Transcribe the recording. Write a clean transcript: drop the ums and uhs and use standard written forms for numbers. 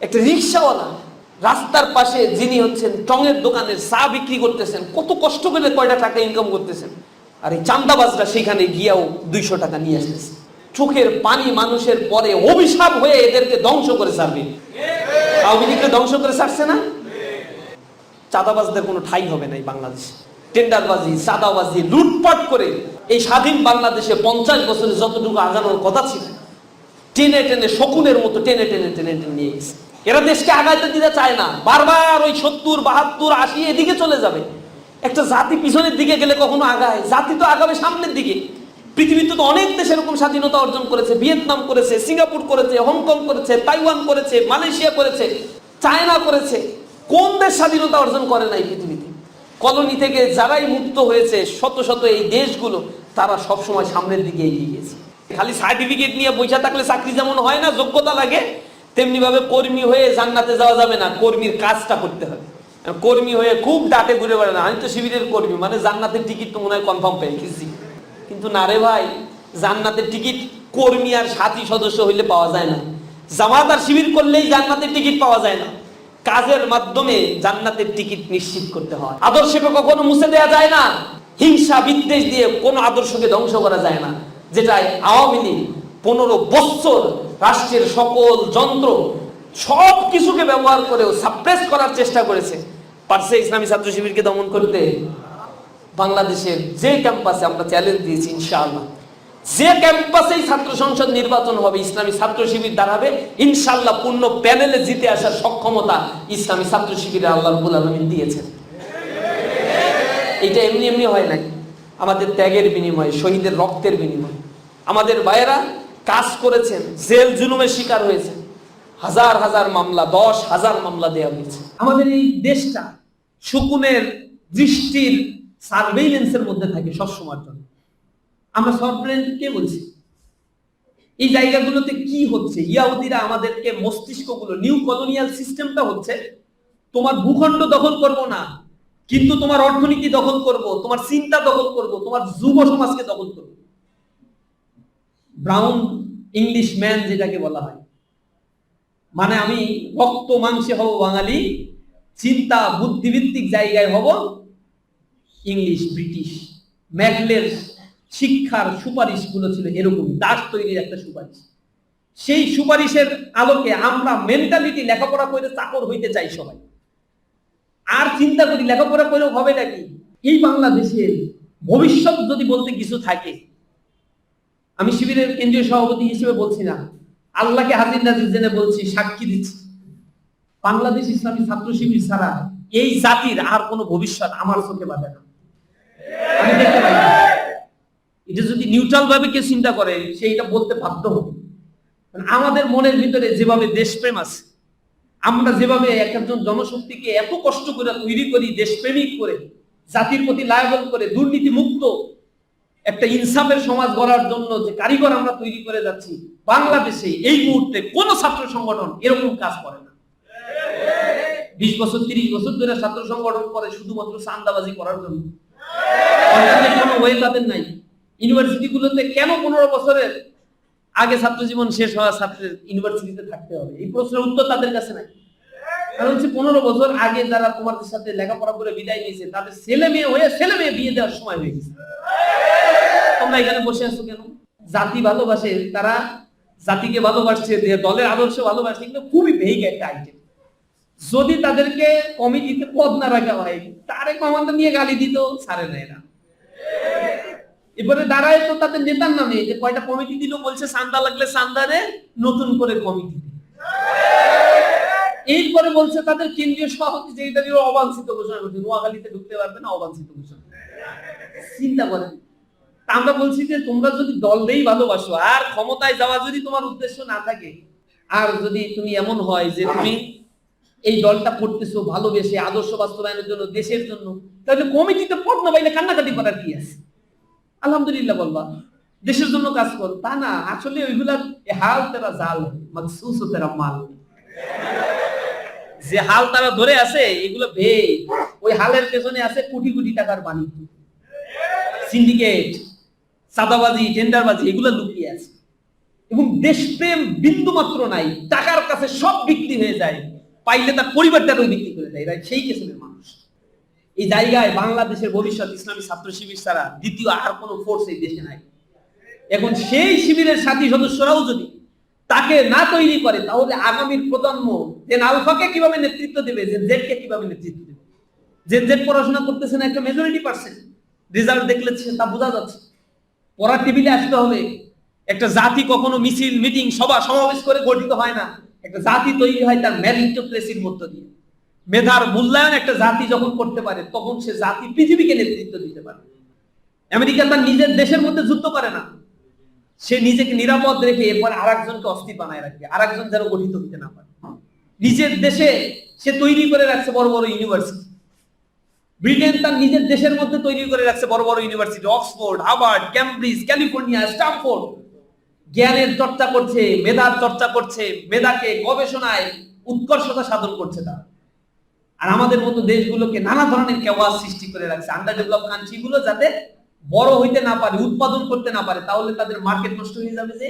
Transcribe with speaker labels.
Speaker 1: একটা রিক্সাওয়ালা রাস্তার পাশে যিনি হচ্ছেন টঙের দোকানের চা বিক্রি করতেছেন, কত কষ্ট করে কয়টা টাকা ইনকাম করতেছেন, আর এই চান্দাবাজরা সেখানে গিয়াও 200 টাকা নিয়ে আসতেছে। চোখের পানি মানুষের পরে অভিশাপ হয়ে এদেরকে ধ্বংস করে ছাড়বে। আওয়ামী লীগকে ধ্বংস করে ছাড়ছে না? চাঁদাবাজদের কোনো ঠাই হবে না এই বাংলাদেশে। টেন্ডারবাজি, চাঁদাবাজি, লুটপাট করে এই স্বাধীন বাংলাদেশে 50 বছরে যতটুকু আগানোর কথা ছিল, টেনে টেনে শকুনের মতো টেনে টেনে টেনে টেনে নিয়ে গেছে। এরা দেশকে আগাইতে দিতে চায় না, বারবার ওই 70, 72, 80 এদিকে চলে যাবে। একটা জাতি পিছনের দিকে গেলে কখনো আগায়? জাতি তো আগাবে সামনের দিকে। পৃথিবীতে তো অনেক দেশ এরকম স্বাধীনতা অর্জন করেছে। ভিয়েতনাম করেছে, সিঙ্গাপুর করেছে, হংকং করেছে, তাইওয়ান করেছে, মালয়েশিয়া করেছে, চায়না করেছে। কোন দেশ স্বাধীনতা অর্জন করে নাই পৃথিবীতে? কলোনি থেকে যারাই মুক্ত হয়েছে শত শত এই দেশগুলো, তারা সবসময় সামনের দিকে এগিয়ে গেছে। খালি সার্টিফিকেট নিয়ে বসে থাকলে চাকরি যেমন হয় না, যোগ্যতা লাগে, তেমনি ভাবে কর্মী হয়ে জান্নাতে যাওয়া যাবে না। কর্মীর কাজটা করতে হবে। কর্মী হয়ে খুব ডাটে ঘুরে বেড়ে না, আমি তো শিবিরের কর্মী, মানে জান্নাতের টিকিট তো মনে হয় কনফার্ম পেয়ে গেছি। কিন্তু না রে ভাই, জান্নাতের টিকিট কর্মী আর সাথী সদস্য হইলে পাওয়া যায় না। জামাত আর শিবির করলেই জান্নাতের টিকিট পাওয়া যায় না। কাজের মাধ্যমে জান্নাতের টিকিট নিশ্চিত করতে হয়। আদর্শকে কখনো মুছে দেওয়া যায় না। হিংসা বিদ্বেষ দিয়ে কোনো আদর্শকে ধ্বংস করা যায় না। যেটাই আওয়ামী লীগ 15 বছর রাষ্ট্রের সকল যন্ত্র সব কিছুকে ব্যবহার করেও সাপ্রেস করার চেষ্টা করেছে, পারছে ইসলামী ছাত্র শিবিরকে দমন করতে। বাংলাদেশের যে ক্যাম্পাসে আমরা চ্যালেঞ্জ দিয়েছি, ইনশাআল্লাহ যে ক্যাম্পাসেই ছাত্র সংসদ নির্বাচন হবে, ইসলামী ছাত্র শিবির দাঁড়াবে, ইনশাআল্লাহ পূর্ণ প্যানেলে জিতে আসার সক্ষমতা ইসলামী ছাত্র শিবিরে আল্লাহ রাব্বুল আলামিন দিয়েছেন। এটা এমনি এমনি হয় নাই, আমাদের ত্যাগের বিনিময়ে, শহীদের রক্তের বিনিময়ে। আমাদের ভাইয়েরা কাজ করেছেন, জেল জুলুমের শিকার হয়েছে, হাজার হাজার মামলা, 10,000 মামলা দেওয়া হয়েছে। আমাদের এই দেশটা শকুনের দৃষ্টির সার্ভেইলেন্সের মধ্যে থাকে সবসময়ের জন্য। আমরা সফটওয়্যারকে বলছি এই জায়গাগুলোতে কি হচ্ছে, ইয়াহুদিরা আমাদেরকে মস্তিষ্কগুলো, নিউ কলোনিয়াল সিস্টেমটা হচ্ছে, তোমার ভূখণ্ড দখল করব না, কিন্তু তোমার অর্থনীতি দখল করব, তোমার চিন্তা দখল করব, তোমার যুব সমাজকে দখল করব। ব্রাউন ইংলিশ ম্যান যেটাকে বলা হয়, মানে আমি রক্ত মাংসে হব বাঙালি, চিন্তা বুদ্ধিভিত্তিক জায়গায় হব ইংলিশ ব্রিটিশ। ম্যাকলের শিক্ষার সুপারিশ গুলো ছিল এরকম, দাস তৈরির একটা সুপারিশ। সেই সুপারিশের আলোকে আমরা মেন্টালিটি লেখাপড়া করে চাকর হইতে চাই সবাই, আর চিন্তা করি লেখাপড়া করেও হবে নাকি। এই বাংলাদেশের ভবিষ্যৎ যদি বলতে কিছু থাকে, আমি শিবিরের কেন্দ্রীয় সভাপতি হিসেবে বলছি না, আল্লাহকে হাজির নাজির জেনে বলছি, সাক্ষী দিচ্ছি, বাংলাদেশ ইসলামী ছাত্র শিবির ছাড়া এই জাতির আর কোনো ভবিষ্যৎ আমার চোখে বাঁধে না, আমি দেখতে পাই না। এটা যদি নিউট্রাল ভাবে কেউ চিন্তা করে, সে এটা বলতে বাধ্য হবে। আমাদের মনের ভিতরে যেভাবে দেশপ্রেম আছে, আমরা যেভাবে একজন জনশক্তিকে এত কষ্ট করে তৈরি করি, দেশপ্রেমিক করে, জাতির প্রতি লায়াবল করে, দুর্নীতি মুক্ত একটা ইনসাফের সমাজ গড়ার জন্য যে কারিগর আমরা তৈরি করে যাচ্ছি, বাংলাদেশে এই মুহূর্তে কোন ছাত্র সংগঠন এরকম কাজ করে না। 20 বছর 30 বছর ধরে ছাত্র সংগঠন করে শুধুমাত্র চাঁদাবাজি করার জন্য, কোনো ওয়ে তাদের নাই। ইউনিভার্সিটি গুলোতে কেন 15 বছরের আগে ছাত্র জীবন শেষ হওয়া ছাত্রের ইউনিভার্সিটিতে থাকতে হবে, এই প্রশ্নের উত্তর তাদের কাছে নাই। কারণ হচ্ছে 15 বছর আগে যারা তোমাদের সাথে লেখাপড়া করে বিদায় নিয়েছে, তাদের ছেলে মেয়ে হয়ে ছেলে মেয়ে বিয়ে দেওয়ার সময় হয়ে গেছে। তোমরা এখানে বসে আছো কেন? জাতি ভালোবাসে, তারা জাতিকে ভালোবাসছে, দলের আদর্শ ভালোবাসছে, কিন্তু খুবই ভেগ একটা আইটেম। যদি তাদেরকে কমিটিতে পদ না রাখা হয়, তারে কমান্ডার নিয়ে গালি দিত, ছাড়ে না এরা। এবারে দাঁড়ায় তো তাদের নেতার নামে, যে কয়টা কমিটি দিল, বলছে চান্দা লাগলে চান্দারে নতুন করে কমিটি। এরপরে বলছে তাদের কেন্দ্রীয় সভাপতি যে এটা অবাঞ্ছিত ঘোষণা করছে, নোয়াখালীতে ঢুকতে পারবে না, অবাঞ্ছিত ঘোষণা। চিন্তা করেন। আমরা বলছি যে তোমরা যদি দলকেই ভালোবাসো, আর ক্ষমতায় যাওয়া যদি তোমার উদ্দেশ্য না থাকে, আর যদি তুমি এমন হয় যে তুমি এই দলটা করতেছো ভালোবেসে আদর্শ বাস্তবায়নের জন্য, দেশের জন্য, তাহলে কমিটিতে পদ না পাইলে কান্নাকাটি করার কি আছে? আলহামদুলিল্লাহ বলবা, দেশের জন্য কাজ করো। তা না, আসলে ওইগুলা হাল তেরা জাল মখসুস তেরা মাল, যে হাল তারা ধরে আছে এগুলো ভেদ। ওই হালের পেছনে আছে কোটি কোটি টাকার বাণিজ্য, সিন্ডিকেট, চাঁদাবাজি, টেন্ডারবাজি, এগুলো লুকিয়ে আছে। এবং দেশপ্রেম বিন্দু মাত্র নাই, টাকার কাছে সব বিক্রি হয়ে যায়, পাইলে তার পরিবারটারও বিক্রি করে দেয়। এরা সেই কিসিমের মানুষ। এই জায়গায় বাংলাদেশের ভবিষ্যৎ ইসলামী ছাত্র শিবির ছাড়া দ্বিতীয় আর কোনো ফোর্স এই দেশে নাই। এখন সেই শিবিরের সাথী সদস্যরাও যদি তাকে না তৈরি করে, তাহলে আগামীর প্রজন্ম জেন আলফাকে কিভাবে নেতৃত্ব দেবে, জেন জেড কে কিভাবে নেতৃত্ব দেবে? জেন জেড পড়াশোনা করতেছে না একটা মেজরিটি পার্সেন্ট, রেজাল্ট দেখলে তা বোঝা যাচ্ছে। পড়ার টেবিলে আসতে হবে। একটা জাতি কখনো মিছিল, মিটিং, সমাবেশ করে গঠিত হয় না। একটা জাতি তৈরি হয় তার মেরিটোক্রেসির মধ্য দিয়ে। মেধার মূল্যায়ন একটা জাতি যখন করতে পারে, তখন সে জাতি পৃথিবীকে নেতৃত্ব দিতে পারে। আমেরিকা তার নিজের দেশের মধ্যে যুদ্ধ করে না, সে নিজেকে নিরাপদ রেখে এরপরে আরেকজনকে অস্থির বানায় রাখবে, আরেকজন যেন গঠিত হতে না পারে। নিজের দেশে সে তৈরি করে রাখছে বড় বড় ইউনিভার্সিটি। ব্রিটেন তার নিজের দেশের মধ্যে তৈরি করে রাখছে বড় বড় university, Oxford, Harvard, Cambridge, California, Stamford. জ্ঞানের চর্চা করছে, মেধার চর্চা করছে, মেধাকে গবেষণায় উৎকর্ষতা সাধন করছে তারা। আর আমাদের মতো দেশগুলোকে নানা ধরনের কেওয়াস সৃষ্টি করে রাখছে, আন্ডার ডেভেলপ কান্ট্রি গুলো যাতে বড় হইতে না পারে, উৎপাদন করতে না পারে, তাহলে তাদের মার্কেট নষ্ট হয়ে যাবে। যে